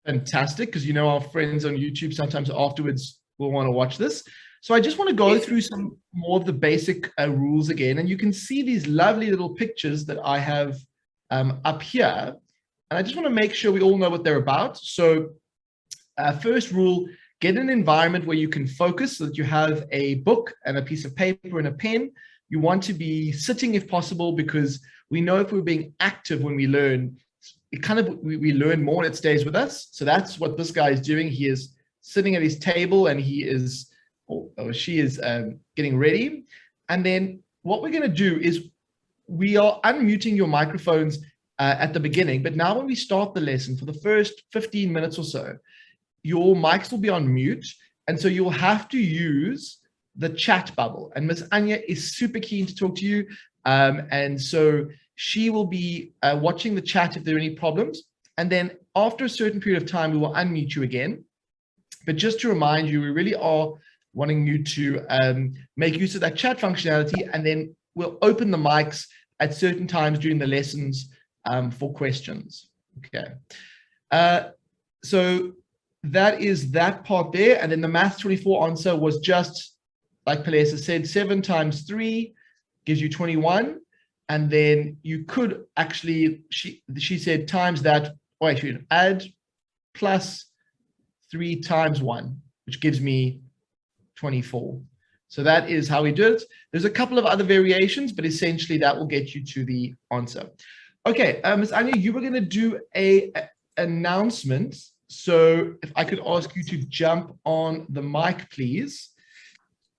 Fantastic, because you know our friends on YouTube sometimes afterwards will want to watch this. So I just want to go through some more of the basic rules again, and you can see these lovely little pictures that I have up here, and I just want to make sure we all know what they're about. So first rule, get an environment where you can focus so that you have a book and a piece of paper and a pen. You want to be sitting if possible, because we know if we're being active when we learn, we learn more and it stays with us. So that's what this guy is doing. He is sitting at his table and he is, or she is getting ready. And then what we're going to do is we are unmuting your microphones at the beginning, but now when we start the lesson for the first 15 minutes or so, your mics will be on mute. And so you'll have to use the chat bubble. And Ms. Anya is super keen to talk to you. And so she will be watching the chat if there are any problems. And then after a certain period of time, we will unmute you again. But just to remind you, we really are wanting you to make use of that chat functionality, and then we'll open the mics at certain times during the lessons for questions. Okay. So that is that part there. And then the Math 24 answer was just, like Pelesa said, 7 times 3 gives you 21. And then you could actually, she said times that, or actually add plus 3 times 1, which gives me 24. So that is how we do it. There's a couple of other variations, but essentially that will get you to the answer. Okay, Ms. Anya, you were going to do a announcement. So if I could ask you to jump on the mic, please.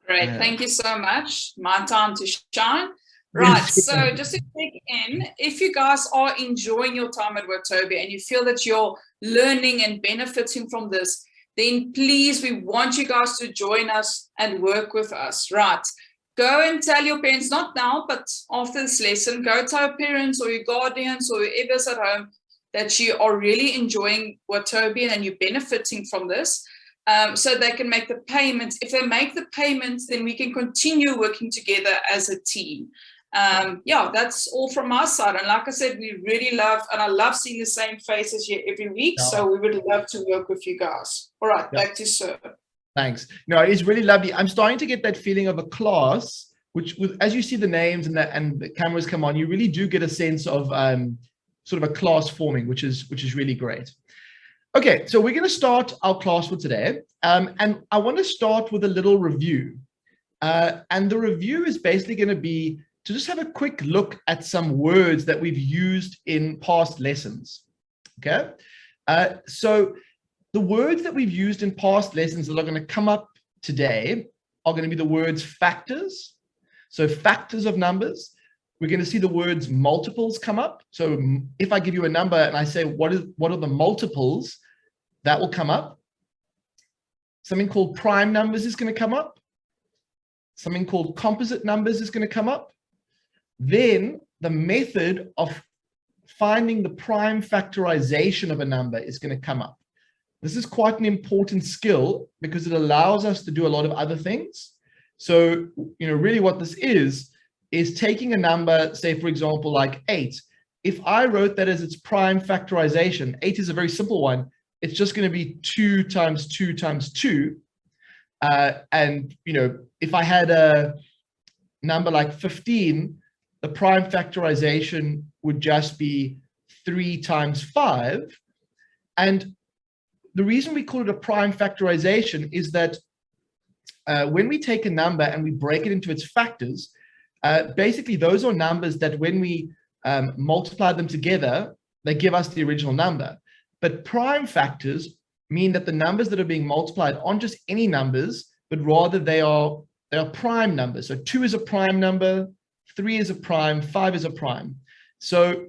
Great, thank you so much. My time to shine. Right, so just to check in, if you guys are enjoying your time at Watobe and you feel that you're learning and benefiting from this, then please, we want you guys to join us and work with us, right? Go and tell your parents, not now, but after this lesson, go tell your parents or your guardians or whoever's at home that you are really enjoying Watobe and you're benefiting from this, so they can make the payments. If they make the payments, then we can continue working together as a team. Yeah, that's all from my side. And like I said, we really love, and I love seeing the same faces here every week. Yeah. So we would love to work with you guys. All right, yeah. Back to Sir. Thanks. No, it is really lovely. I'm starting to get that feeling of a class, which, as you see the names and the cameras come on, you really do get a sense of sort of a class forming, which is really great. Okay, so we're going to start our class for today. And I want to start with a little review. And the review is basically going to be to just have a quick look at some words that we've used in past lessons, okay? So the words that we've used in past lessons that are going to come up today are going to be the words factors, so factors of numbers. We're going to see the words multiples come up. So if I give you a number and I say, what are the multiples, that will come up. Something called prime numbers is going to come up. Something called composite numbers is going to come up. Then the method of finding the prime factorization of a number is going to come up. This is quite an important skill because it allows us to do a lot of other things. So, you know, really what this is taking a number, say, for example, like 8. If I wrote that as its prime factorization, 8 is a very simple one. It's just going to be 2 times 2 times 2. And, you know, if I had a number like 15, the prime factorization would just be 3 times 5. And the reason we call it a prime factorization is that when we take a number and we break it into its factors, basically those are numbers that when we multiply them together, they give us the original number. But prime factors mean that the numbers that are being multiplied aren't just any numbers, but rather they are prime numbers. So 2 is a prime number, 3 is a prime, 5 is a prime. So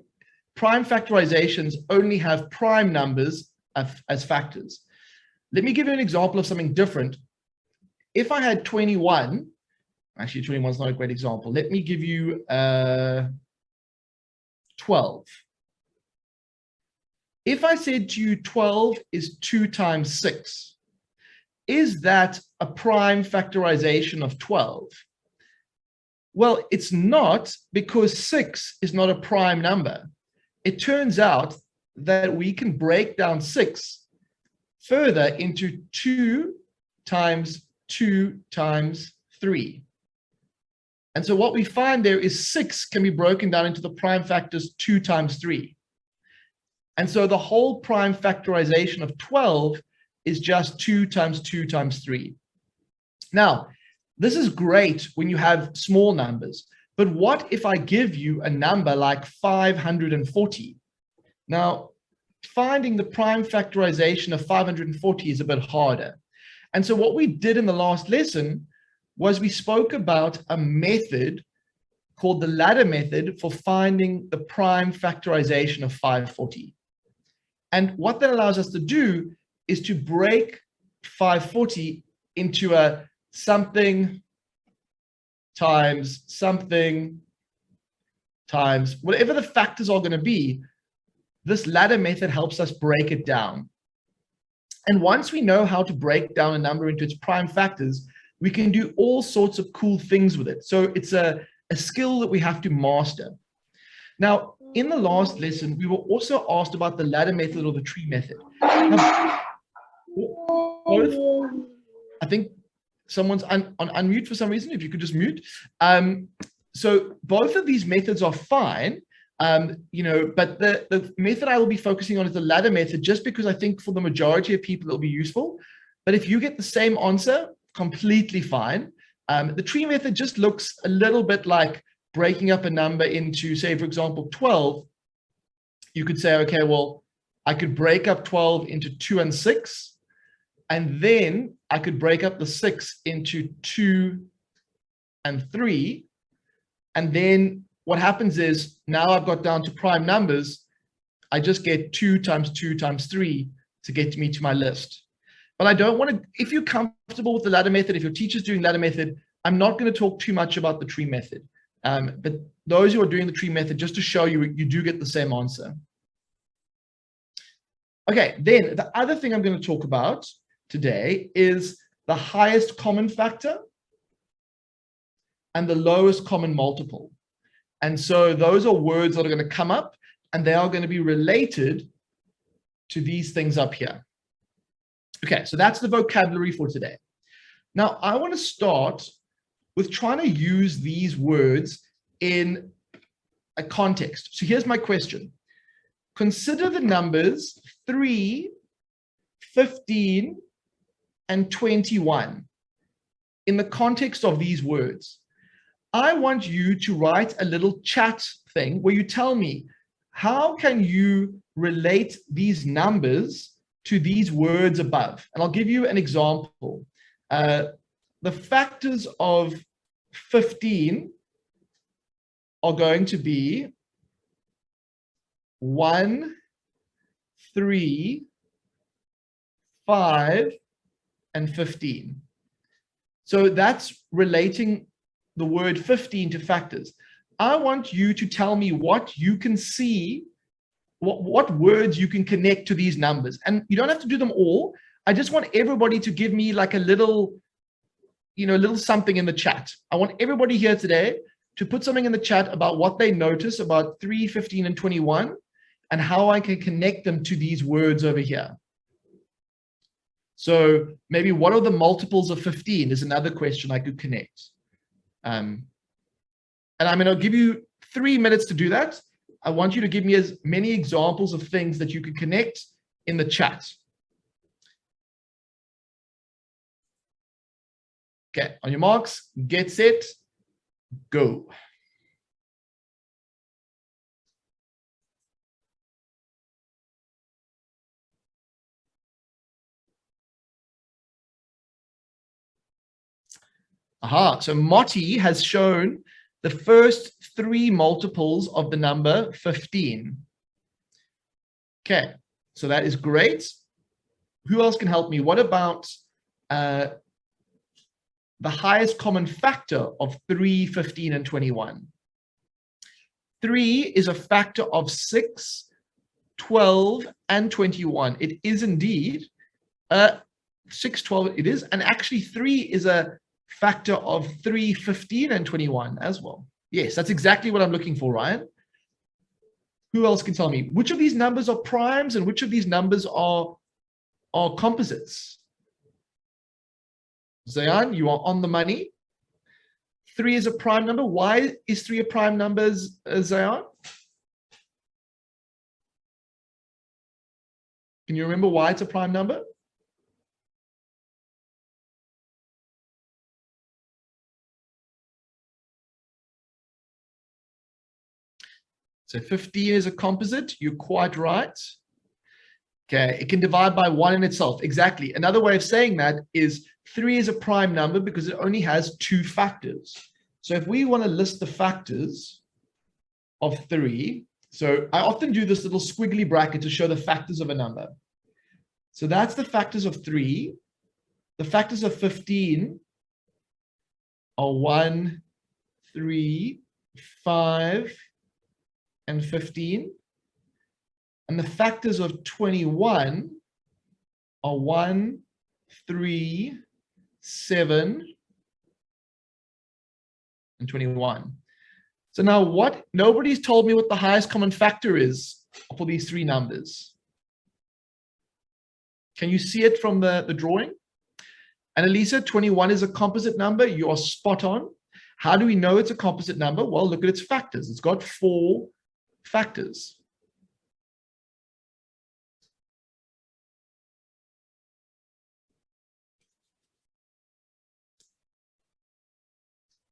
prime factorizations only have prime numbers as factors. Let me give you an example of something different. If I had 21, actually 21 is not a great example. Let me give you 12. If I said to you 12 is 2 times 6, is that a prime factorization of 12? Well, it's not, because 6 is not a prime number. It turns out that we can break down 6 further into 2 times 2 times 3. And so what we find there is 6 can be broken down into the prime factors 2 times 3. And so the whole prime factorization of 12 is just 2 times 2 times 3. Now, this is great when you have small numbers, but what if I give you a number like 540? Now, finding the prime factorization of 540 is a bit harder. And so what we did in the last lesson was we spoke about a method called the ladder method for finding the prime factorization of 540. And what that allows us to do is to break 540 into a something times something times whatever the factors are going to be. This ladder method helps us break it down. And once we know how to break down a number into its prime factors, we can do all sorts of cool things with it. So it's a skill that we have to master. Now, in the last lesson, we were also asked about the ladder method or the tree method. Now, I think someone's on unmute for some reason, if you could just mute. So both of these methods are fine, but the method I will be focusing on is the ladder method, just because I think for the majority of people it'll be useful. But if you get the same answer, completely fine. The tree method just looks a little bit like breaking up a number into, say, for example, 12. You could say, okay, well, I could break up 12 into 2 and 6, and then I could break up the 6 into 2 and 3. And then what happens is, now I've got down to prime numbers, I just get 2 times 2 times 3 to get me to my list. But I don't want to, if you're comfortable with the ladder method, if your teacher's doing ladder method, I'm not going to talk too much about the tree method. But those who are doing the tree method, just to show you, you do get the same answer. Okay, then the other thing I'm going to talk about today is the highest common factor and the lowest common multiple. And so those are words that are going to come up, and they are going to be related to these things up here. Okay, so that's the vocabulary for today. Now, I want to start with trying to use these words in a context. So here's my question. Consider the numbers 3, 15, and 21 in the context of these words. I want you to write a little chat thing where you tell me, how can you relate these numbers to these words above? And I'll give you an example. The factors of 15 are going to be 1, 3, 5, and 15. So that's relating the word 15 to factors. I want you to tell me what you can see, what words you can connect to these numbers. And you don't have to do them all. I just want everybody to give me like a little, little something in the chat. I want everybody here today to put something in the chat about what they notice about 3, 15, and 21, and how I can connect them to these words over here. So maybe what are the multiples of 15 is another question I could connect. And I'm going to give you 3 minutes to do that. I want you to give me as many examples of things that you could connect in the chat. Okay, on your marks, get set, go. Aha, so Motti has shown the first 3 multiples of the number 15. Okay, so that is great. Who else can help me? What about the highest common factor of 3, 15, and 21? 3 is a factor of 6, 12, and 21. It is indeed 6, 12, it is. And actually 3 is a factor of 3, 15, and 21 as well. Yes, that's exactly what I'm looking for, Ryan. Who else can tell me? Which of these numbers are primes and which of these numbers are composites? Zayan, you are on the money. 3 is a prime number. Why is 3 a prime number, Zayan? Can you remember why it's a prime number? So 15 is a composite. You're quite right. Okay, it can divide by 1 in itself. Exactly. Another way of saying that is 3 is a prime number because it only has 2 factors. So if we want to list the factors of 3, so I often do this little squiggly bracket to show the factors of a number. So that's the factors of 3. The factors of 15 are 1, 3, 5, and 15. And the factors of 21 are 1, 3, 7, and 21. So now nobody's told me what the highest common factor is for these 3 numbers. Can you see it from the drawing? Annalisa, 21 is a composite number. You are spot on. How do we know it's a composite number? Well, look at its factors. It's got 4 factors.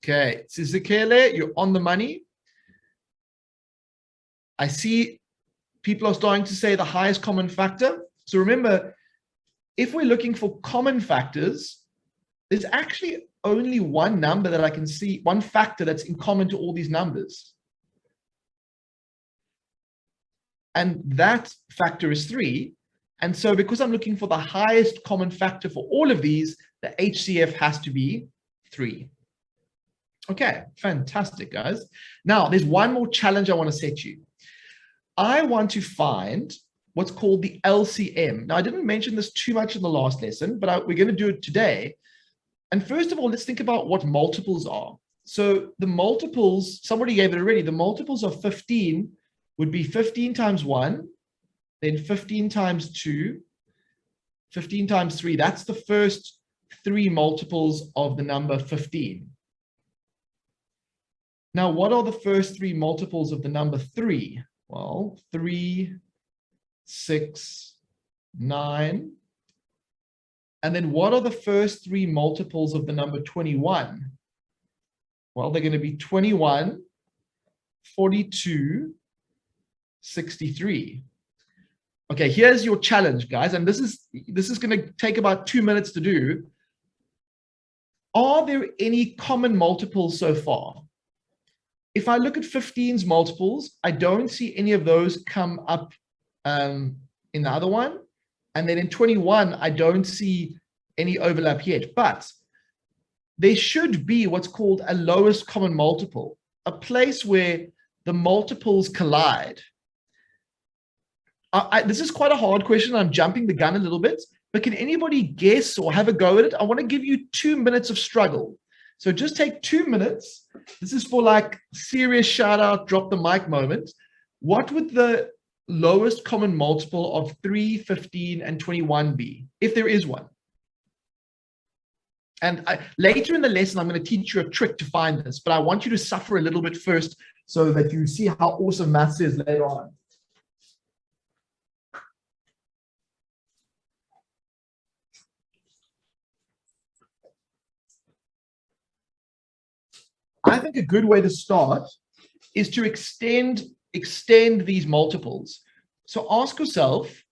Okay, Sizikele, you're on the money. I see people are starting to say the highest common factor. So remember, if we're looking for common factors, there's actually only one number that I can see, one factor that's in common to all these numbers. And that factor is 3. And so because I'm looking for the highest common factor for all of these, the HCF has to be 3. Okay, fantastic, guys. Now, there's one more challenge I want to set you. I want to find what's called the LCM. Now, I didn't mention this too much in the last lesson, but we're going to do it today. And first of all, let's think about what multiples are. So the multiples, somebody gave it already, the multiples of 15 would be 15 times 1, then 15 times 2, 15 times 3. That's the first 3 multiples of the number 15. Now, what are the first 3 multiples of the number 3? Well, 3, 6, 9. And then what are the first 3 multiples of the number 21? Well, they're going to be 21, 42, 63. Okay, here's your challenge, guys. And this is going to take about 2 minutes to do. Are there any common multiples so far? If I look at 15's multiples, I don't see any of those come up in the other one. And then in 21, I don't see any overlap yet. But there should be what's called a lowest common multiple, a place where the multiples collide. This is quite a hard question. I'm jumping the gun a little bit, but can anybody guess or have a go at it? I want to give you 2 minutes of struggle. So just take 2 minutes. This is for like serious shout out, drop the mic moment. What would the lowest common multiple of 3, 15, and 21 be, if there is one? And later in the lesson, I'm going to teach you a trick to find this, but I want you to suffer a little bit first so that you see how awesome maths is later on. I think a good way to start is to extend these multiples. So ask yourself,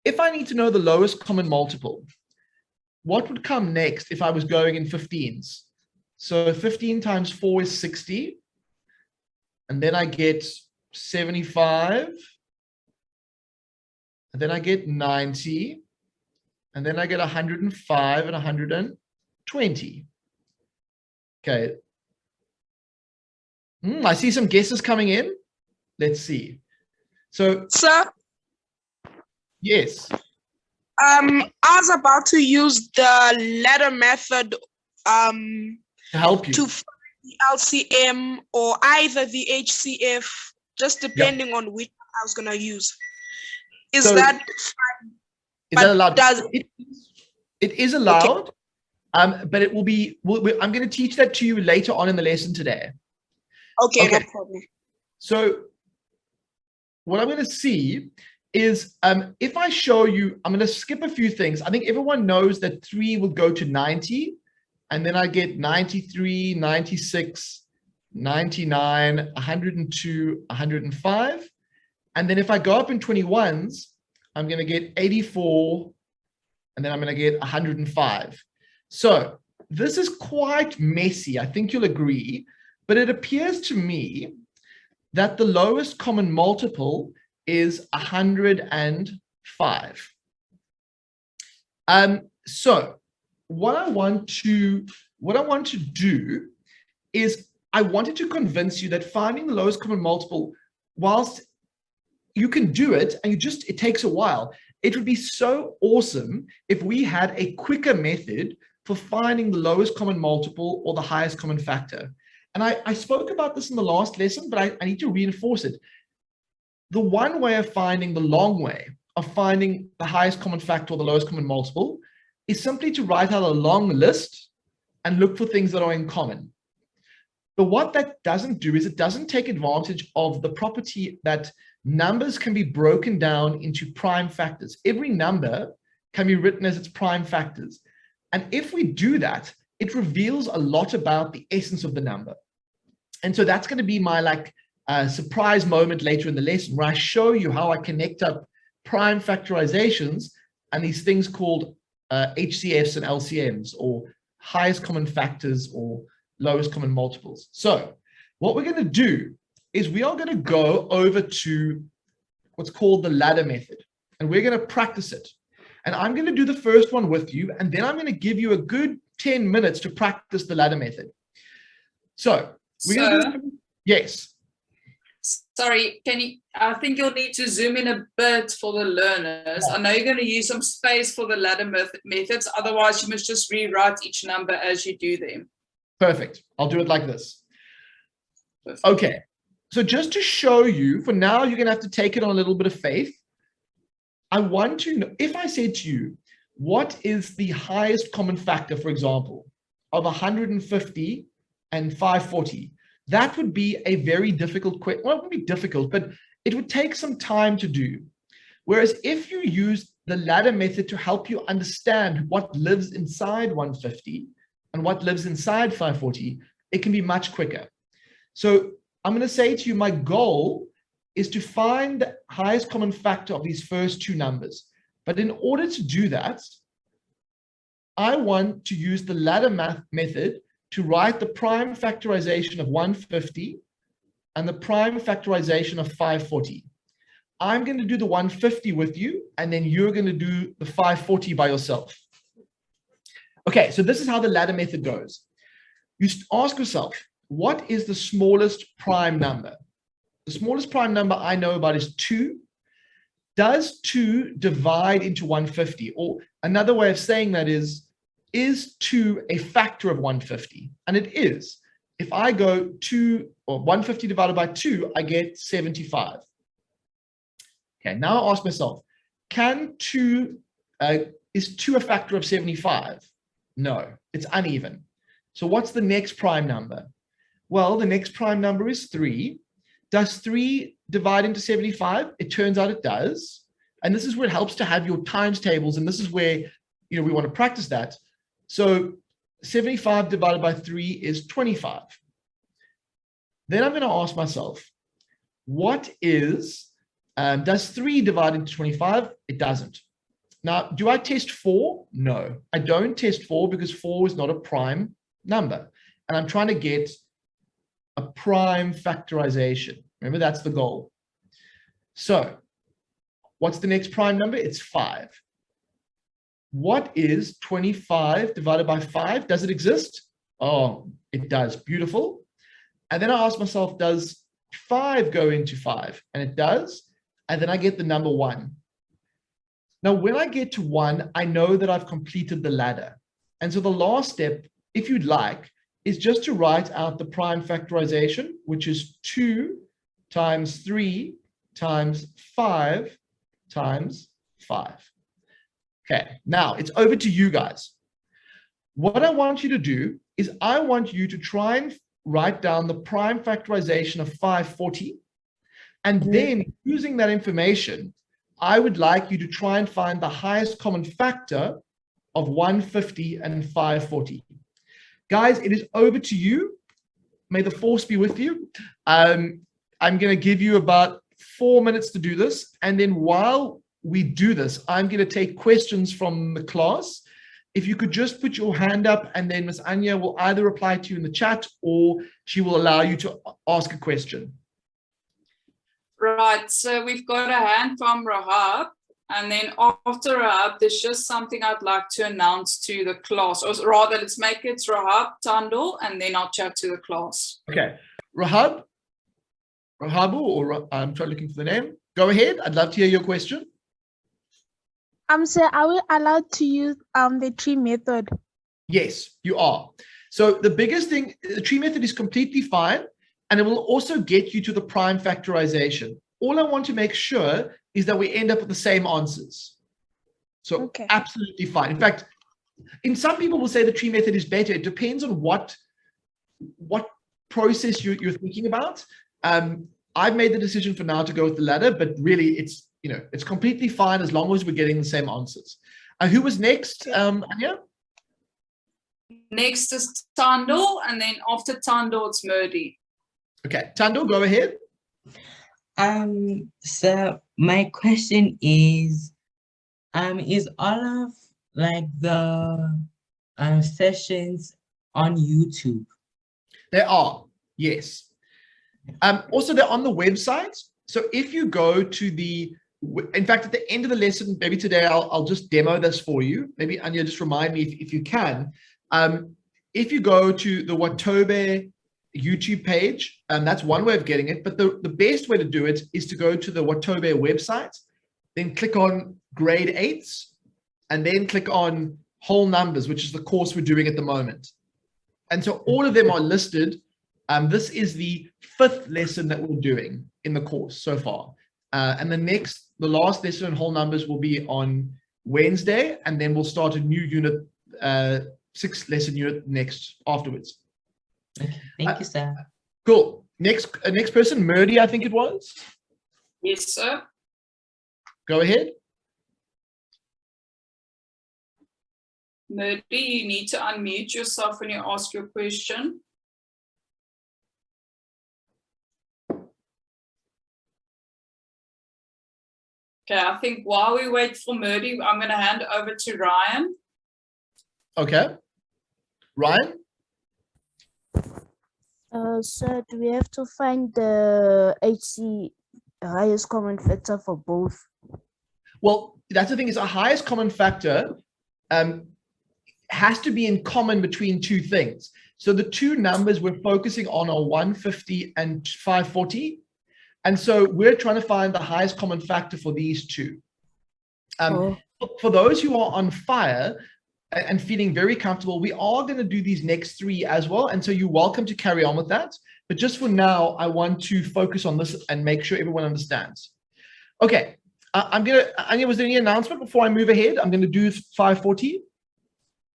if I need to know the lowest common multiple, what would come next if I was going in 15s? So 15 times 4 is 60. And then I get 75. And then I get 90. And then I get 105 and 120. Okay. I see some guesses coming in. Let's see. So, sir. Yes. I was about to use the ladder method to help you to find the LCM or either the HCF just depending on which I was gonna use. Is So, that fine? Is that allowed? It is allowed, okay. But it will be, I'm going to teach that to you later on in the lesson today. Okay, no problem. So what I'm going to see is if I show you, I'm going to skip a few things. I think everyone knows that 3 will go to 90, and then I get 93, 96, 99, 102, 105. And then if I go up in 21s, I'm going to get 84, and then I'm going to get 105. So this is quite messy, I think you'll agree, but it appears to me that the lowest common multiple is 105. So what I want to do is I wanted to convince you that finding the lowest common multiple, whilst you can do it and it takes a while, it would be so awesome if we had a quicker method for finding the lowest common multiple or the highest common factor. And I spoke about this in the last lesson, but I need to reinforce it. The one way of finding the long way of finding the highest common factor or the lowest common multiple is simply to write out a long list and look for things that are in common. But what that doesn't do is it doesn't take advantage of the property that numbers can be broken down into prime factors. Every number can be written as its prime factors. And if we do that, it reveals a lot about the essence of the number. And so that's going to be my surprise moment later in the lesson, where I show you how I connect up prime factorizations and these things called HCFs and LCMs, or highest common factors or lowest common multiples. So what we're going to do is we are going to go over to what's called the ladder method, and we're going to practice it. And I'm going to do the first one with you, and then I'm going to give you a good 10 minutes to practice the ladder method. So we're going to do, yes. Sorry, I think you'll need to zoom in a bit for the learners. I know you're going to use some space for the ladder methods. Otherwise, you must just rewrite each number as you do them. Perfect. I'll do it like this. Perfect. Okay. So just to show you, for now, you're going to have to take it on a little bit of faith. I want to know, if I said to you, what is the highest common factor, for example, of 150 and 540? That would be a very difficult question. Well, it wouldn't be difficult, but it would take some time to do. Whereas if you use the ladder method to help you understand what lives inside 150 and what lives inside 540, it can be much quicker. So I'm going to say to you, my goal is to find the highest common factor of these first two numbers. But in order to do that, I want to use the ladder method to write the prime factorization of 150 and the prime factorization of 540. I'm going to do the 150 with you, and then you're going to do the 540 by yourself. Okay, so this is how the ladder method goes. You ask yourself, what is the smallest prime number? The smallest prime number I know about is 2. Does 2 divide into 150? Or another way of saying that is 2 a factor of 150? And it is. If I go 150 divided by 2, I get 75. Okay, now I ask myself, is 2 a factor of 75? No, it's uneven. So what's the next prime number? Well, the next prime number is 3. Does 3 divide into 75? It turns out it does. And this is where it helps to have your times tables. And this is where, we want to practice that. So 75 divided by 3 is 25. Then I'm going to ask myself, what is, does 3 divide into 25? It doesn't. Now, do I test 4? No, I don't test 4 because 4 is not a prime number. And I'm trying to get a prime factorization. Remember, that's the goal. So what's the next prime number? It's 5. What is 25 divided by 5? Does it exist? Oh, it does. Beautiful. And then I ask myself, does 5 go into 5? And it does. And then I get the number 1. Now, when I get to 1, I know that I've completed the ladder. And so the last step, if you'd like, is just to write out the prime factorization, which is 2 times 3 times 5 times 5. Okay, now it's over to you guys. What I want you to do is I want you to try and write down the prime factorization of 540. And then using that information, I would like you to try and find the highest common factor of 150 and 540. Guys, it is over to you. May the force be with you. I'm going to give you about 4 minutes to do this. And then while we do this, I'm going to take questions from the class. If you could just put your hand up, and then Ms. Anya will either reply to you in the chat or she will allow you to ask a question. Right, so we've got a hand from Rahab, and then after Rahab, there's just something I'd like to announce to the class, or rather, let's make it Rahab, Tandol, and then I'll chat to the class. Okay, Rahabu, or I'm trying looking for the name. Go ahead, I'd love to hear your question. Sir, are we allowed to use the tree method? Yes, you are. So the biggest thing, the tree method is completely fine, and it will also get you to the prime factorization. All I want to make sure is that we end up with the same answers. So absolutely fine. In fact, some people will say the tree method is better. It depends on what process you're thinking about. I've made the decision for now to go with the ladder, but really it's completely fine as long as we're getting the same answers. Who was next, Anya? Next is Tandol, and then after Tandol, it's Murdy. Okay, Tandol, go ahead. So my question is all of like the sessions on YouTube? They are, yes. Also, they're on the website. So if you go to in fact, at the end of the lesson, maybe today, I'll just demo this for you. Maybe Anya, just remind me if you can. If you go to the Watobe YouTube page, that's one way of getting it. But the best way to do it is to go to the Watobe website, then click on grade 8s, and then click on whole numbers, which is the course we're doing at the moment. And so all of them are listed. This is the 5th lesson that we're doing in the course so far. And the last lesson in whole numbers will be on Wednesday, and then we'll start a new unit, 6th lesson unit next afterwards. Okay, thank you, sir. Cool. Next person, Murdy, I think it was. Yes, sir. Go ahead. Murdy, you need to unmute yourself when you ask your question. Okay, I think while we wait for Murdy, I'm going to hand over to Ryan. Okay. Ryan? Sir, do we have to find the HC highest common factor for both? Well, that's the thing, is a highest common factor has to be in common between two things. So the two numbers we're focusing on are 150 and 540. And so we're trying to find the highest common factor for these two. For those who are on fire and feeling very comfortable, we are going to do these next 3 as well. And so you're welcome to carry on with that. But just for now, I want to focus on this and make sure everyone understands. Okay, Anya, was there any announcement before I move ahead? I'm going to do 540.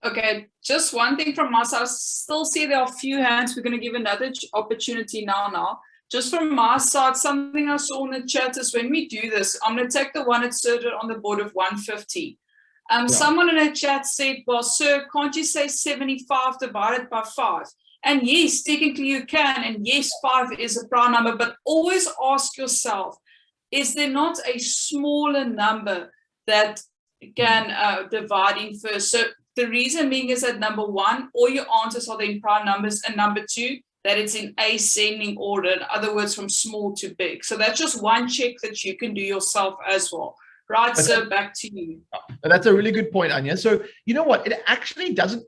Okay, just one thing from us. I still see there are a few hands. We're going to give another opportunity now. Just from my side, something I saw in the chat is when we do this, I'm going to take the one inserted on the board of 150. Someone in the chat said, well, sir, can't you say 75 divided by 5? And yes, technically you can. And yes, 5 is a prime number, but always ask yourself, is there not a smaller number that can divide in first? So the reason being is that number 1, all your answers are in prime numbers, and number 2, that it's in ascending order, in other words, from small to big. So that's just one check that you can do yourself as well. Right, so back to you. That's a really good point, Anya. So you know what? It actually doesn't,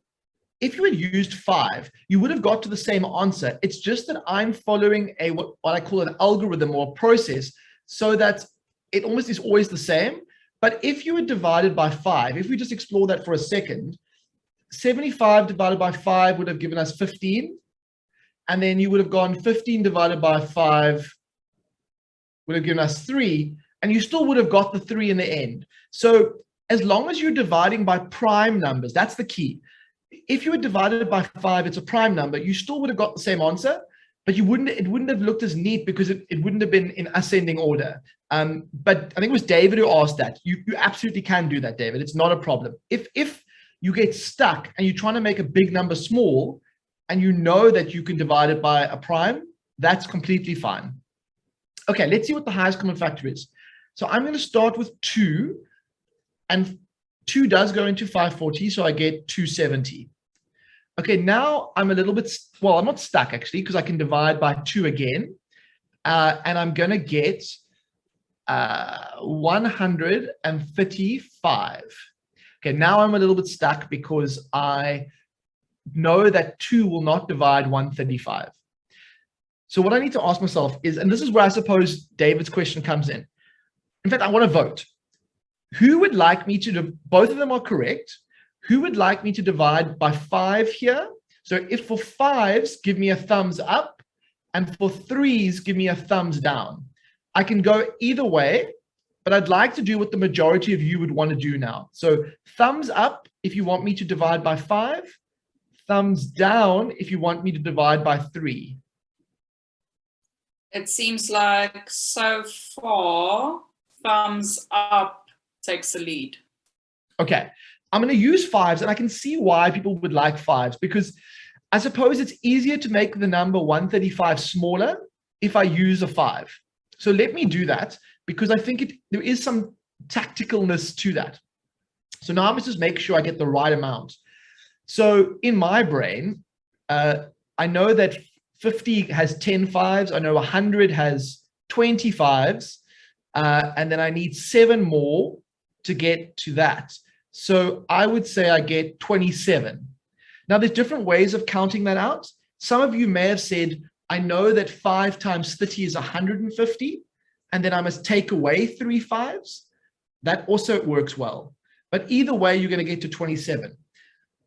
if you had used 5, you would have got to the same answer. It's just that I'm following what I call an algorithm or a process so that it almost is always the same. But if you were divided by 5, if we just explore that for a second, 75 divided by 5 would have given us 15. And then you would have gone 15 divided by 5 would have given us 3, and you still would have got the 3 in the end. So as long as you're dividing by prime numbers, that's the key. If you were divided by 5, it's a prime number, you still would have got the same answer, but it wouldn't have looked as neat because it wouldn't have been in ascending order. But I think it was David who asked that. You absolutely can do that, David. It's not a problem. If you get stuck and you're trying to make a big number small and you know that you can divide it by a prime, that's completely fine. Okay, let's see what the highest common factor is. So I'm going to start with 2, and 2 does go into 540, so I get 270. Okay, now I'm a little bit, well, I'm not stuck actually, because I can divide by 2 again, and I'm going to get 135. Okay, now I'm a little bit stuck because I know that 2 will not divide 135. So what I need to ask myself is, and this is where I suppose David's question comes in. In fact, I want to vote. Who would like me to do, both of them are correct. Who would like me to divide by 5 here? So if for 5s, give me a thumbs up, and for 3s, give me a thumbs down. I can go either way, but I'd like to do what the majority of you would want to do now. So thumbs up if you want me to divide by 5, thumbs down if you want me to divide by 3. It seems like so far, thumbs up takes the lead. Okay, I'm going to use 5s, and I can see why people would like 5s, because I suppose it's easier to make the number 135 smaller if I use a 5. So let me do that, because I think there is some tacticalness to that. So now I must just make sure I get the right amount. So in my brain, I know that 50 has 10 5s. I know 100 has 20 5s. And then I need 7 more to get to that. So I would say I get 27. Now there's different ways of counting that out. Some of you may have said, I know that 5 times 30 is 150, and then I must take away 3 5s. That also works well. But either way, you're going to get to 27.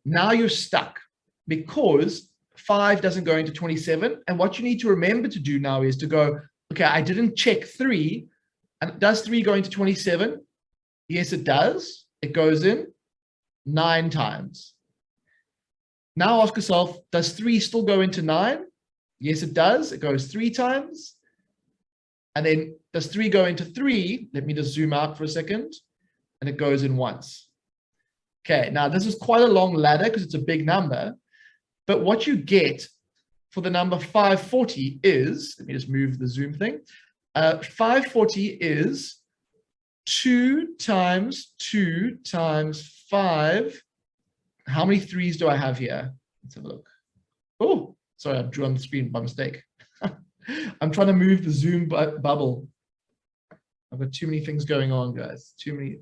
Now you're stuck because 5 doesn't go into 27. And what you need to remember to do now is to go, okay, I didn't check 3. And does 3 go into 27? Yes, it does. It goes in 9 times. Now ask yourself, does 3 still go into 9? Yes, it does. It goes 3 times. And then does 3 go into 3? Let me just zoom out for a second. And it goes in once. Okay, now this is quite a long ladder because it's a big number. But what you get for the number 540 is, let me just move the zoom thing. 540 is 2 times 2 times 5. How many 3s do I have here? Let's have a look. Oh, sorry, I drew on the screen by mistake. I'm trying to move the zoom bubble. I've got too many things going on, guys. Too many.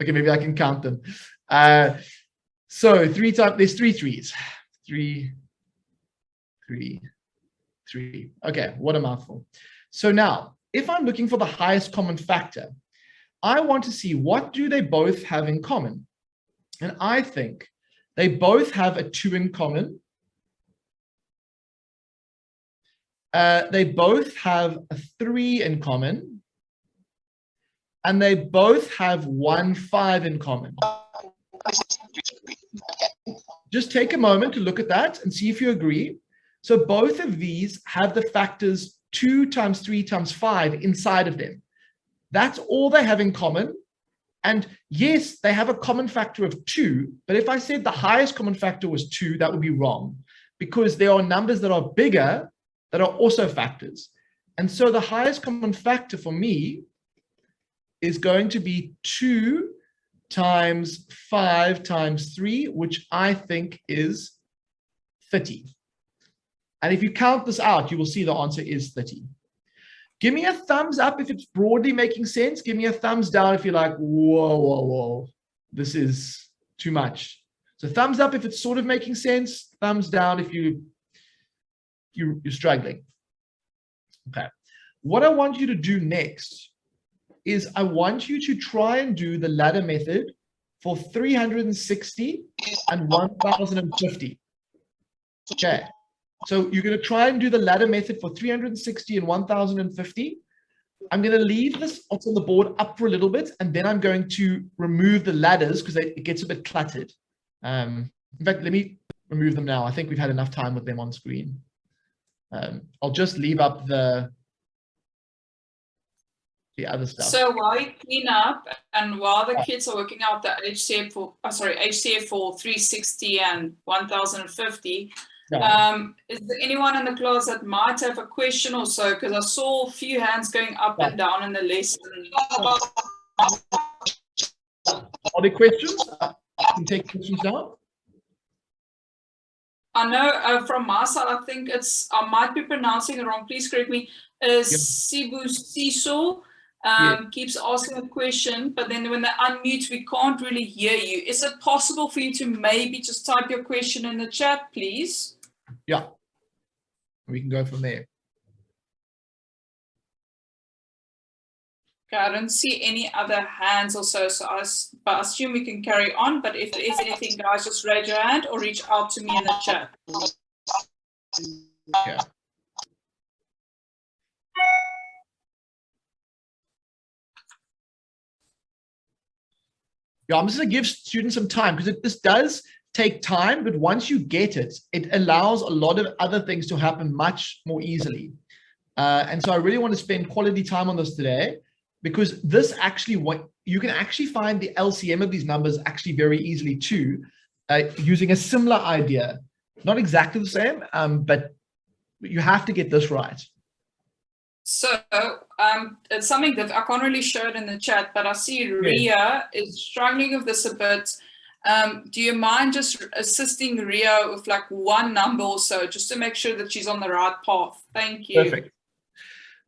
Okay, maybe I can count them. So 3 times, there's 3 3s. 3, 3, 3. Okay, what a mouthful. So now, if I'm looking for the highest common factor, I want to see what do they both have in common. And I think they both have a 2 in common. They both have a 3 in common. And they both have 1 5 in common. Just take a moment to look at that and see if you agree. So both of these have the factors 2 times 3 times 5 inside of them. That's all they have in common. And yes, they have a common factor of 2, but if I said the highest common factor was 2, that would be wrong, because there are numbers that are bigger that are also factors. And so the highest common factor for me is going to be 2 times 5 times 3, which I think is 30. And if you count this out, you will see the answer is 30. Give me a thumbs up if it's broadly making sense. Give me a thumbs down if you're like, whoa, whoa, whoa, this is too much. So thumbs up if it's sort of making sense. Thumbs down if you're struggling. Okay. What I want you to do next is I want you to try and do the ladder method for 360 and 1050. Okay. So you're going to try and do the ladder method for 360 and 1050. I'm going to leave this what's on the board up for a little bit, and then I'm going to remove the ladders because it gets a bit cluttered. In fact, let me remove them now. I think we've had enough time with them on screen. I'll just leave up the other stuff. So while you clean up and while the kids are working out the HCF for 360 and 1050, is there anyone in the class that might have a question or so? Because I saw a few hands going up and down in the lesson. Are there questions? I can take questions now. I know from my side, I think I might be pronouncing it wrong. Please correct me. Sibu Siso keeps asking a question, but then when they unmute, we can't really hear you. Is it possible for you to maybe just type your question in the chat, please? Yeah, we can go from there. Okay, I don't see any other hands or so, but I assume we can carry on. But if there is anything, guys, just raise your hand or reach out to me in the chat. Yeah. Yeah, I'm just going to give students some time because this does take time, but once you get it, it allows a lot of other things to happen much more easily. And so I really want to spend quality time on this today, because this actually, you can actually find the LCM of these numbers actually very easily too, using a similar idea. Not exactly the same, but you have to get this right. So it's something that I can't really show it in the chat, but I see Ria is struggling with this a bit. Do you mind just assisting Ria with like one number or so, just to make sure that she's on the right path? Thank you. Perfect.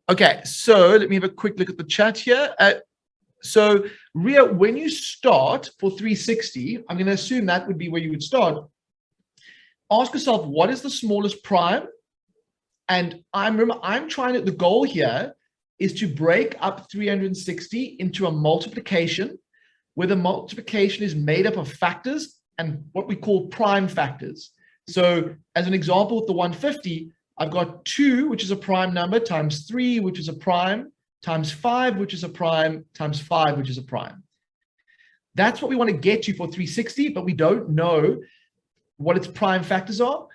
Okay, so let me have a quick look at the chat here. So Ria, when you start for 360, I'm going to assume that would be where you would start. Ask yourself, what is the smallest prime? And I'm trying to, the goal here is to break up 360 into a multiplication, where the multiplication is made up of factors and what we call prime factors. So as an example, with the 150, I've got 2, which is a prime number, times 3, which is a prime, times 5, which is a prime, times 5, which is a prime. That's what we want to get to for 360, but we don't know what its prime factors are.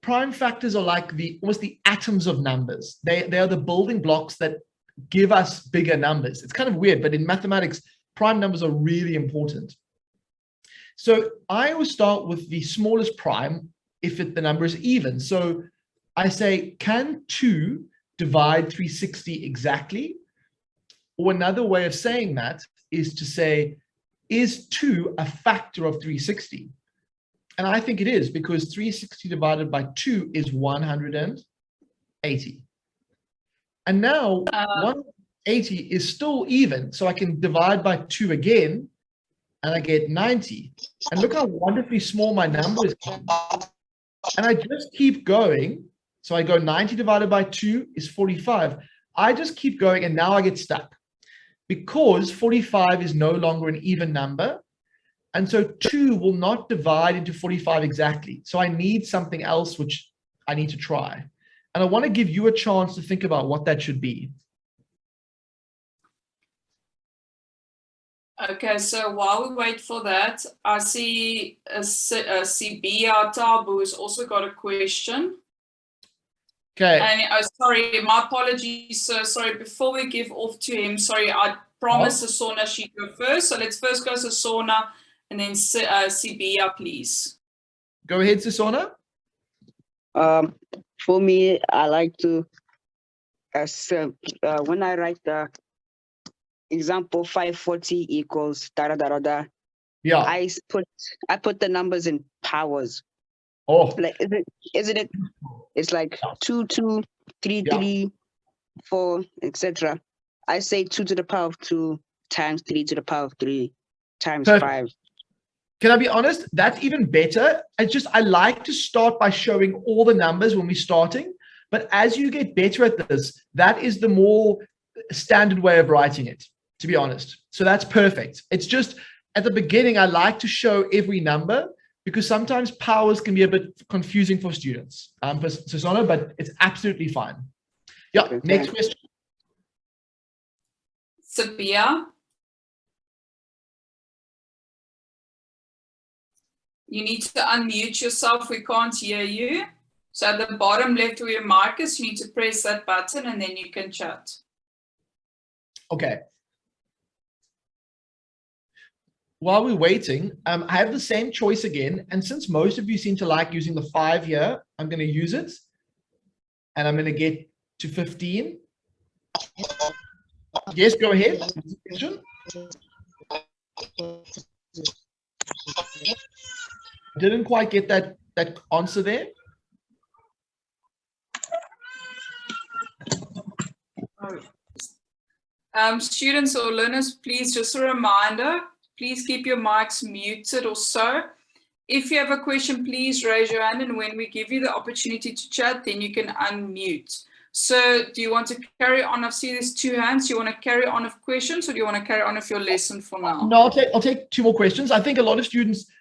Prime factors are like almost the atoms of numbers. They are the building blocks that give us bigger numbers. It's kind of weird, but in mathematics, prime numbers are really important. So I always start with the smallest prime if the number is even. So I say, can 2 divide 360 exactly? Or another way of saying that is to say, is 2 a factor of 360? And I think it is, because 360 divided by 2 is 180. And now 180 is still even, so I can divide by 2 again, and I get 90. And look how wonderfully small my number is. And I just keep going. So I go 90 divided by 2 is 45. I just keep going, and now I get stuck, because 45 is no longer an even number. And so 2 will not divide into 45 exactly. So I need something else which I need to try. And I want to give you a chance to think about what that should be. Okay, so while we wait for that, I see Sibia Tabu has also got a question. Okay. And sorry, my apologies, sir. Sorry, before we give off to him, sorry, I promised Sasona she'd go first. So let's first go to Sasona and then Sibia, please. Go ahead, Sasona. For me, I like to, when I write the example 540 equals da. Yeah. I put the numbers in powers. Oh. Like isn't it? It's like 2, 2, 3, 3, 4, etc. I say 2 to the power of 2 times 3 to the power of 3 times 5. Can I be honest? That's even better. I like to start by showing all the numbers when we're starting, but as you get better at this, that is the more standard way of writing it, to be honest. So that's perfect. It's just at the beginning, I like to show every number, because sometimes powers can be a bit confusing for students, for Susanna, but it's absolutely fine. Yeah, Okay, next thanks. question. Sabia. You need to unmute yourself. We can't hear you. So at the bottom left where your mic is, you need to press that button and then you can chat. Okay. While we're waiting, I have the same choice again. And since most of you seem to like using the 5 here, I'm going to use it. And I'm going to get to 15. Yes, go ahead. Question? Didn't quite get that answer there. Students or learners, please, just a reminder, please keep your mics muted or so. If you have a question, please raise your hand, and when we give you the opportunity to chat, then you can unmute. So do you want to carry on? I see there's 2 hands. Do you want to carry on with questions, or do you want to carry on with your lesson for now? No, I'll take 2 more questions. I think a lot of students,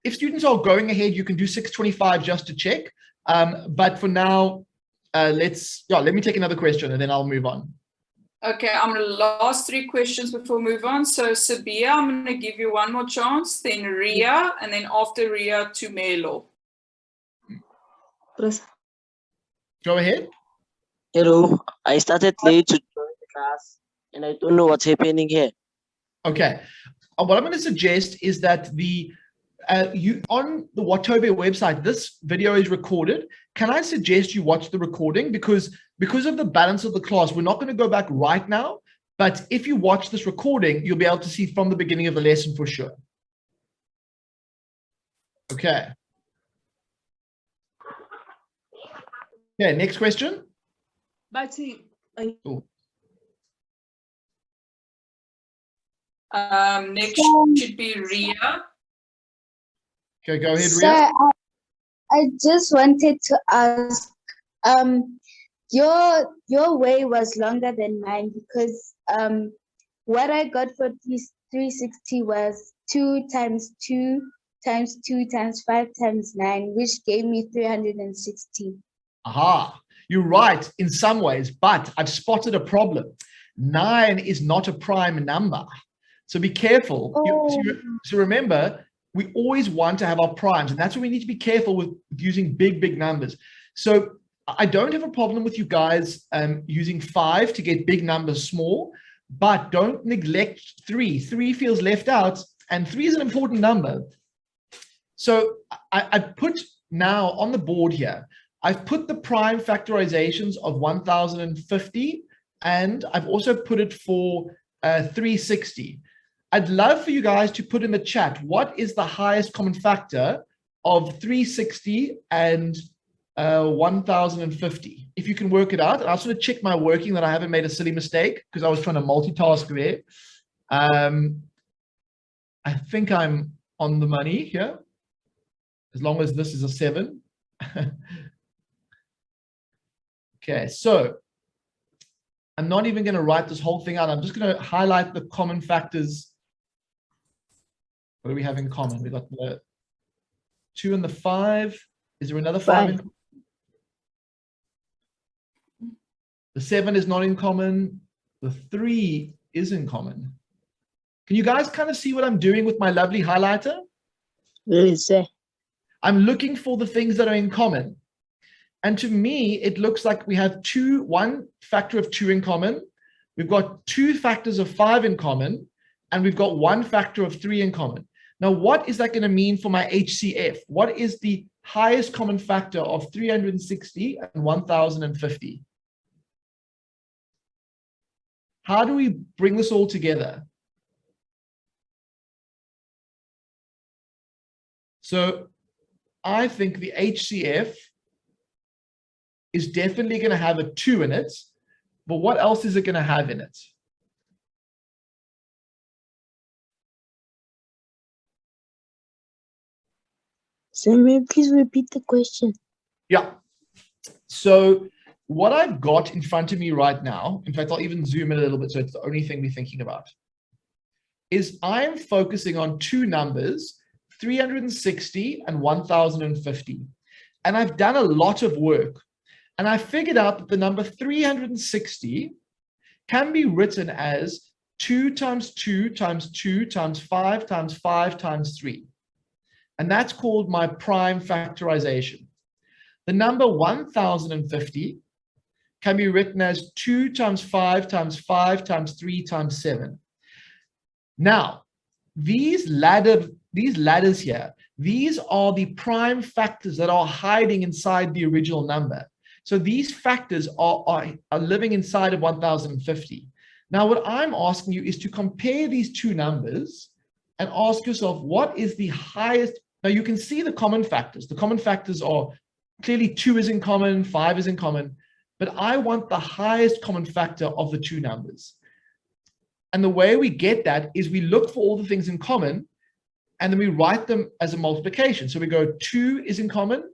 if students are going ahead, you can do 625 just to check. But for now, let me take another question and then I'll move on. Okay, I'm going to last 3 questions before we move on. So Sabia, I'm going to give you 1 more chance, then Ria, and then after Ria to Melo. Go ahead. Hello, I started late to join the class and I don't know what's happening here. Okay. What I'm going to suggest is that you on the Watobe website, this video is recorded. Can I suggest you watch the recording? Because of the balance of the class, we're not going to go back right now. But if you watch this recording, you'll be able to see from the beginning of the lesson for sure. Okay. Okay, next question. Cool. Next should be Ria. Okay, go ahead, Ria. Sir, I just wanted to ask, your way was longer than mine because what I got for 360 was 2 times 2 times 2 times 5 times 9, which gave me 360. Aha, you're right in some ways, but I've spotted a problem. 9 is not a prime number. So be careful. Oh. So remember, we always want to have our primes, and that's why we need to be careful with using big numbers. So I don't have a problem with you guys using 5 to get big numbers small, but don't neglect 3. 3 feels left out, and 3 is an important number. So I put now on the board here, I've put the prime factorizations of 1050, and I've also put it for 360. I'd love for you guys to put in the chat, what is the highest common factor of 360 and 1050? If you can work it out. And I just want to check my working that I haven't made a silly mistake because I was trying to multitask there. I think I'm on the money here, as long as this is a 7. Okay, so I'm not even going to write this whole thing out. I'm just going to highlight the common factors. What do we have in common? We got the 2 and the 5. Is there another 5 in common? The 7 is not in common. The 3 is in common. Can you guys kind of see what I'm doing with my lovely highlighter? Really, sir? I'm looking for the things that are in common. And to me, it looks like we have 1 factor of 2 in common. We've got 2 factors of 5 in common, and we've got 1 factor of 3 in common. Now, what is that going to mean for my HCF? What is the highest common factor of 360 and 1050? How do we bring this all together? So I think the HCF is definitely going to have a 2 in it, but what else is it going to have in it? Sir, may you please repeat the question? Yeah. So what I've got in front of me right now, in fact, I'll even zoom in a little bit so it's the only thing we're thinking about, is I'm focusing on 2 numbers 360, and 1050. And I've done a lot of work. And I figured out that the number 360 can be written as 2 times 2 times 2 times 5 times 5 times 3. And that's called my prime factorization. The number 1050 can be written as 2 times 5 times 5 times 3 times 7. Now, these ladders here, these are the prime factors that are hiding inside the original number. So these factors are living inside of 1050. Now, what I'm asking you is to compare these two numbers and ask yourself, what is the highest? Now, you can see the common factors. The common factors are clearly 2 is in common, 5 is in common, but I want the highest common factor of the two numbers. And the way we get that is we look for all the things in common, and then we write them as a multiplication. So we go 2 is in common,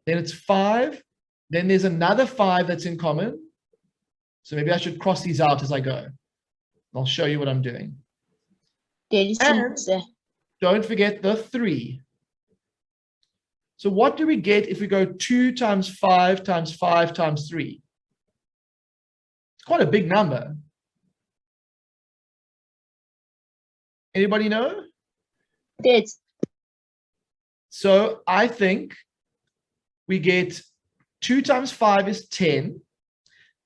then it's 5, then there's another 5 that's in common. So maybe I should cross these out as I go. I'll show you what I'm doing. And don't forget the 3. So what do we get if we go 2 times 5 times 5 times 3? It's quite a big number. Anybody know? Yes. So I think we get 2 times 5 is 10.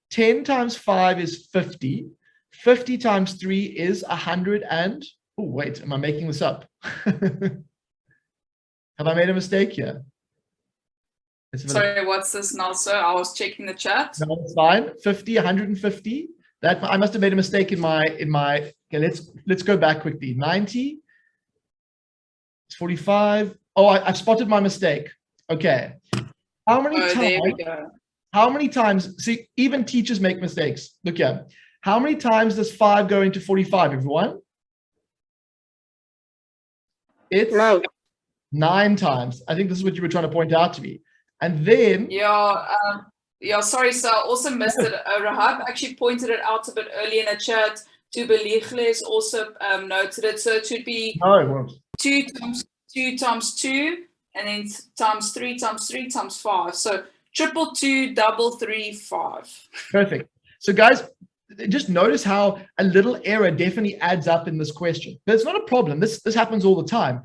10 times 5 is 50. 50 times 3 is 100 and, oh, wait, am I making this up? Have I made a mistake here? Sorry, what's this now, sir? I was checking the chat. No, it's fine. 50, 150. That I must have made a mistake in my okay, let's go back quickly. 90. It's 45. Oh, I've spotted my mistake. Okay. How many times? There we go. How many times? See, even teachers make mistakes. Look here. How many times does 5 go into 45, everyone? It's 9 times. I think this is what you were trying to point out to me. And then yeah, sorry, sir. I also missed it. Rahab actually pointed it out a bit early in the chat. Tubelichles also noted it. So it should be 2 times 2 times 2, and then times 3 times 3 times 5. So 222, 333, 5. Perfect. So guys, just notice how a little error definitely adds up in this question. But it's not a problem. This happens all the time.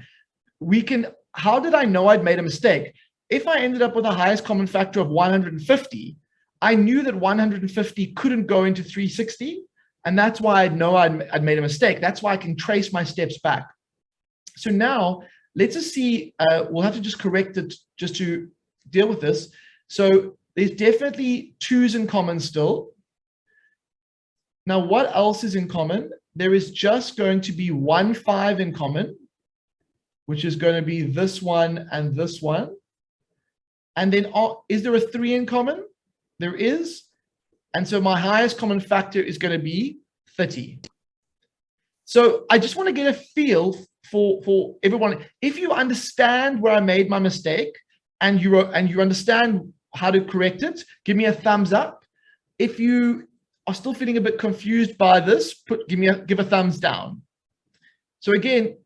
How did I know I'd made a mistake? If I ended up with a highest common factor of 150, I knew that 150 couldn't go into 360. And that's why I'd know I'd made a mistake. That's why I can trace my steps back. So now let's just see, we'll have to just correct it just to deal with this. So there's definitely 2's in common still. Now, what else is in common? There is just going to be 1 5 in common, which is going to be this one and this one. And then, is there a 3 in common? There is. And so my highest common factor is going to be 30. So I just want to get a feel for everyone. If you understand where I made my mistake and you understand how to correct it, give me a thumbs up. If you are still feeling a bit confused by this, give a thumbs down. So again,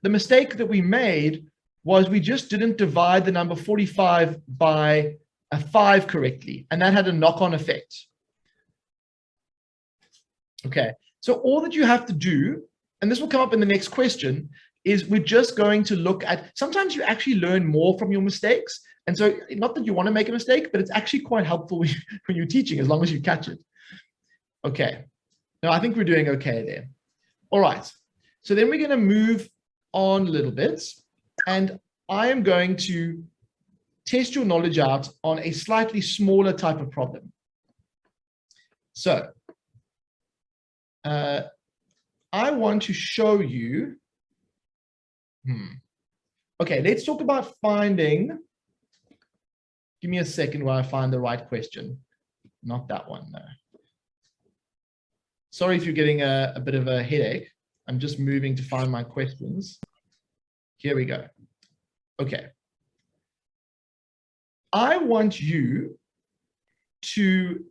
the mistake that we made was we just didn't divide the number 45 by a 5 correctly, and that had a knock-on effect. Okay, so all that you have to do, and this will come up in the next question, is we're just going to look at, sometimes you actually learn more from your mistakes. And so not that you want to make a mistake, but it's actually quite helpful when you're teaching, as long as you catch it. Okay, now I think we're doing okay there. All right, so then we're going to move on a little bit, and I am going to test your knowledge out on a slightly smaller type of problem. So I want to show you, okay, let's talk about finding, give me a second while I find the right question. Not that one, no. Sorry if you're getting a bit of a headache. I'm just moving to find my questions. Here we go. Okay. I want you to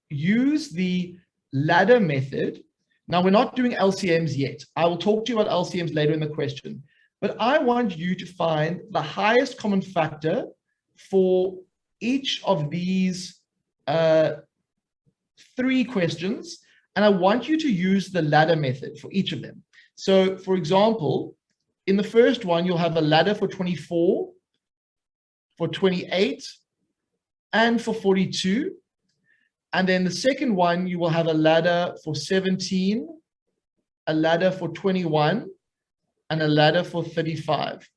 use the ladder method. Now, we're not doing LCMs yet. I will talk to you about LCMs later in the question. but I want you to find the highest common factor for each of these 3 questions, and I want you to use the ladder method for each of them. So, for example, in the first one, you'll have a ladder for 24, for 28, and for 42. And then the second one, you will have a ladder for 17, a ladder for 21, and a ladder for 35,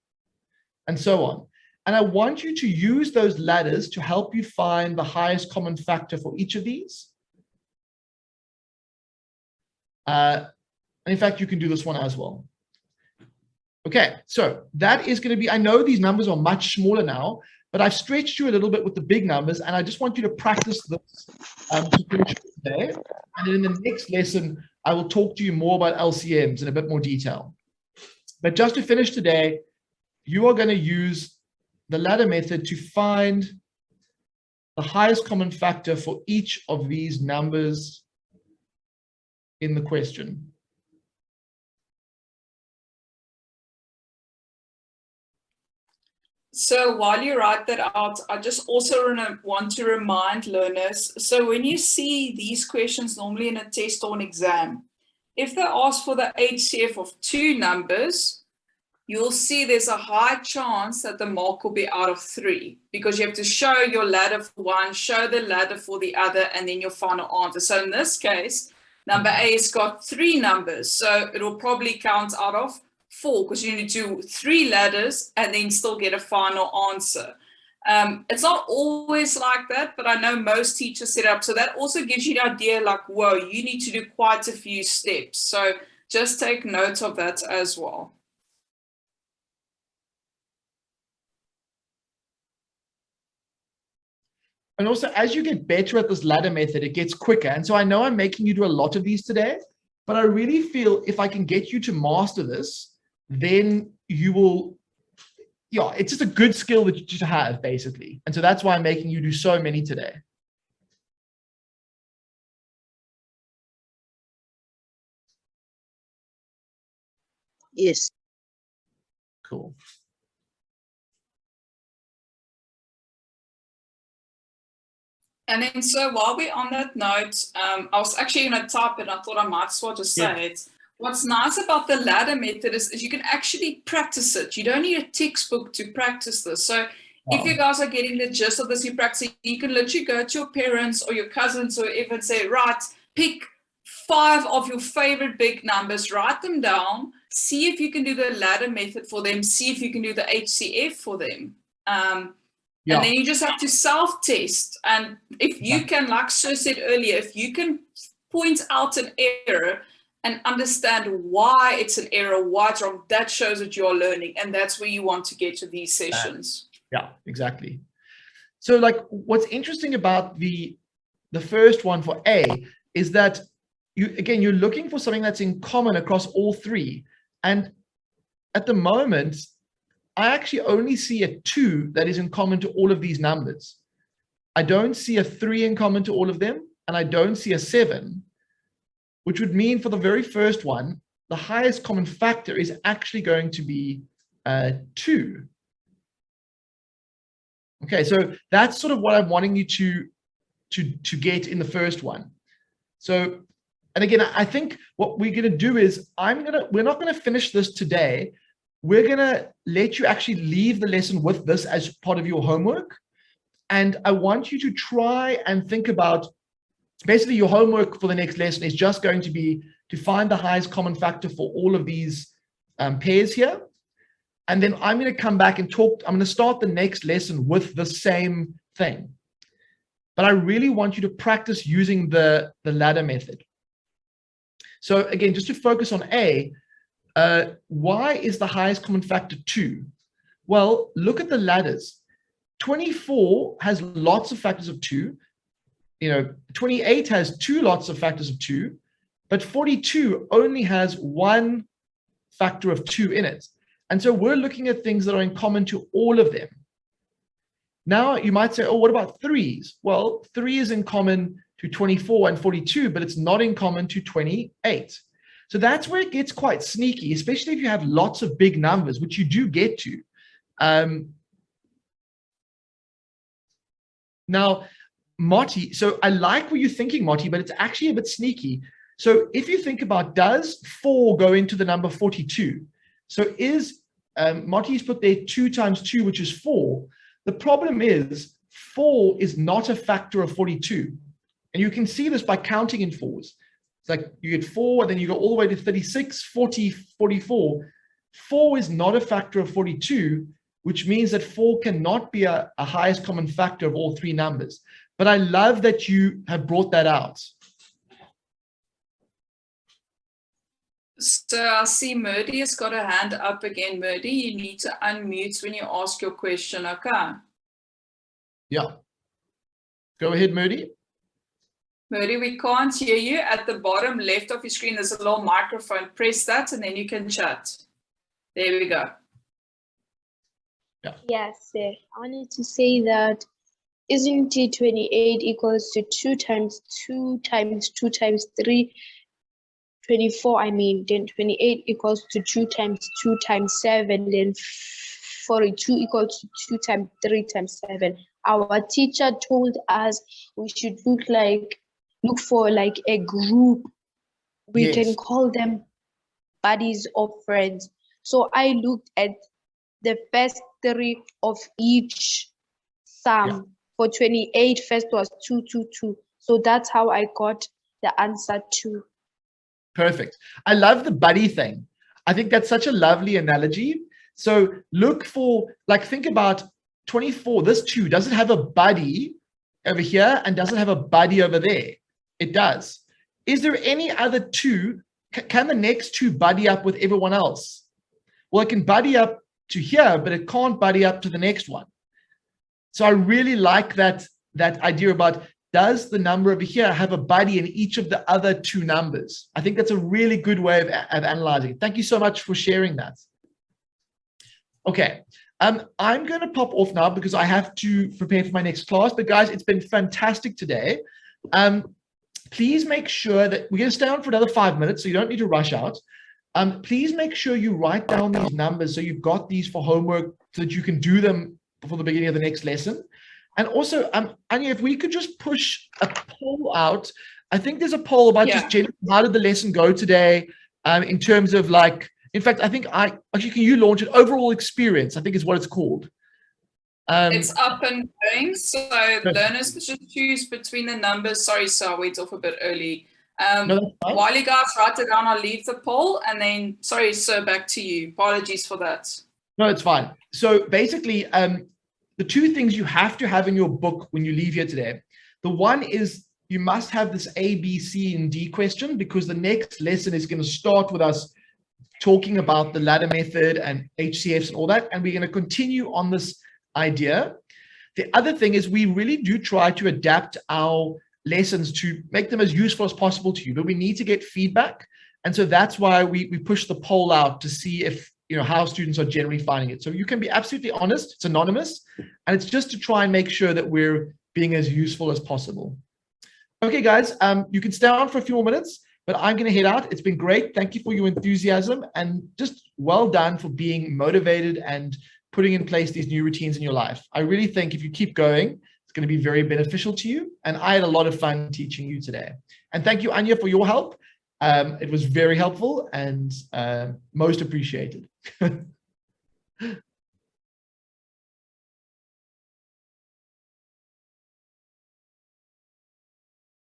and so on. And I want you to use those ladders to help you find the highest common factor for each of these. And in fact, you can do this one as well. Okay, so that is going to be, I know these numbers are much smaller now, but I've stretched you a little bit with the big numbers, and I just want you to practice this to finish today. And then in the next lesson, I will talk to you more about LCMs in a bit more detail. But just to finish today, you are going to use the ladder method to find the highest common factor for each of these numbers in the question. So while you write that out, I just also want to remind learners, so when you see these questions normally in a test or an exam, if they ask for the HCF of 2 numbers, you'll see there's a high chance that the mark will be out of 3, because you have to show your ladder for one, show the ladder for the other, and then your final answer. So in this case, number A has got 3 numbers, so it will probably count out of 4, because you need to do 3 ladders and then still get a final answer. It's not always like that, but I know most teachers set up. So that also gives you the idea like, whoa, you need to do quite a few steps. So just take note of that as well. And also, as you get better at this ladder method, it gets quicker. And so I know I'm making you do a lot of these today, but I really feel if I can get you to master this, then you will, yeah, it's just a good skill that you have, basically. And so that's why I'm making you do so many today. Yes. Cool. And then, so while we're on that note, I was actually going to type it. I thought I might as well just say it. What's nice about the ladder method is you can actually practice it. You don't need a textbook to practice this. So if you guys are getting the gist of this, you practice, you can literally go to your parents or your cousins or whoever and say, right, pick 5 of your favorite big numbers, write them down, see if you can do the ladder method for them, see if you can do the HCF for them. And then you just have to self-test. And if you can, like Sir said earlier, if you can point out an error and understand why it's an error, why it's wrong, that shows that you're learning. And that's where you want to get to these sessions. Yeah, exactly. So like what's interesting about the first one for A is that you're looking for something that's in common across all 3. And at the moment, I actually only see a 2 that is in common to all of these numbers. I don't see a 3 in common to all of them, and I don't see a 7, which would mean for the very first one, the highest common factor is actually going to be 2. Okay, so that's sort of what I'm wanting you to get in the first one. So, and again, I think what we're going to do is we're not going to finish this today. We're going to let you actually leave the lesson with this as part of your homework. And I want you to try and think about, basically your homework for the next lesson is just going to be to find the highest common factor for all of these pairs here. And then I'm going to come back and talk, I'm going to start the next lesson with the same thing. But I really want you to practice using the ladder method. So again, just to focus on A, why is the highest common factor 2? Well, look at the ladders. 24 has lots of factors of 2. 28 has 2 lots of factors of 2, but 42 only has 1 factor of 2 in it. And so we're looking at things that are in common to all of them. Now you might say, oh, what about 3s? Well, 3 is in common to 24 and 42, but it's not in common to 28. So that's where it gets quite sneaky, especially if you have lots of big numbers, which you do get to. Now, Marty, so I like what you're thinking, Marty, but it's actually a bit sneaky. So if you think about, does 4 go into the number 42? So is, Marty's put there 2 times 2, which is 4. The problem is 4 is not a factor of 42. And you can see this by counting in 4s. It's like you get 4, and then you go all the way to 36, 40, 44. 4 is not a factor of 42, which means that 4 cannot be a highest common factor of all 3 numbers. But I love that you have brought that out. So I see Murdy has got a hand up again. Murdy, you need to unmute when you ask your question, okay? Yeah. Go ahead, Murdy. Murdy, we can't hear you. At the bottom left of your screen, there's a little microphone. Press that and then you can chat. There we go. Yeah. Yes, sir. I wanted to say that isn't it 28 equals to 2 times 2 times 2 times 3? 24, I mean, then 28 equals to 2 times 2 times 7, then 42 equals to 2 times 3 times 7. Our teacher told us we should look for like a group. We can call them buddies or friends. So I looked at the first 3 of each sum. Yeah. For 28, first was 2, 2, 2. So that's how I got the answer 2. Perfect. I love the buddy thing. I think that's such a lovely analogy. So look for, like, think about 24, this 2, does it have a buddy over here and does it have a buddy over there? It does. Is there any other 2? Can the next 2 buddy up with everyone else? Well, it can buddy up to here, but it can't buddy up to the next one. So I really like that idea about, does the number over here have a buddy in each of the other 2 numbers? I think that's a really good way of analyzing it. Thank you so much for sharing that. Okay, I'm going to pop off now because I have to prepare for my next class. But guys, it's been fantastic today. Please make sure that we're going to stay on for another 5 minutes, so you don't need to rush out. Please make sure you write down these numbers so you've got these for homework so that you can do them before the beginning of the next lesson. And also, Anya, if we could just push a poll out. I think there's a poll about just generally, how did the lesson go today, in terms of, like, in fact, I think actually, can you launch it? Overall experience, I think is what it's called. It's up and going. So learners can just choose between the numbers. Sorry, sir, I went off a bit early. While you guys write it down, I'll leave the poll and then, sorry, sir, back to you. Apologies for that. No, it's fine. So basically, the 2 things you have to have in your book when you leave here today. The one is you must have this A, B, C, and D question, because the next lesson is going to start with us talking about the ladder method and HCFs and all that. And we're going to continue on this idea. The other thing is we really do try to adapt our lessons to make them as useful as possible to you, but we need to get feedback. And so that's why we push the poll out to see if, how students are generally finding it. So you can be absolutely honest. It's anonymous, and it's just to try and make sure that we're being as useful as possible. Okay, guys, you can stay on for a few more minutes, but I'm going to head out. It's been great. Thank you for your enthusiasm, and just well done for being motivated and putting in place these new routines in your life. I really think if you keep going, it's going to be very beneficial to you. And I had a lot of fun teaching you today. And thank you, Anya, for your help. It was very helpful and most appreciated.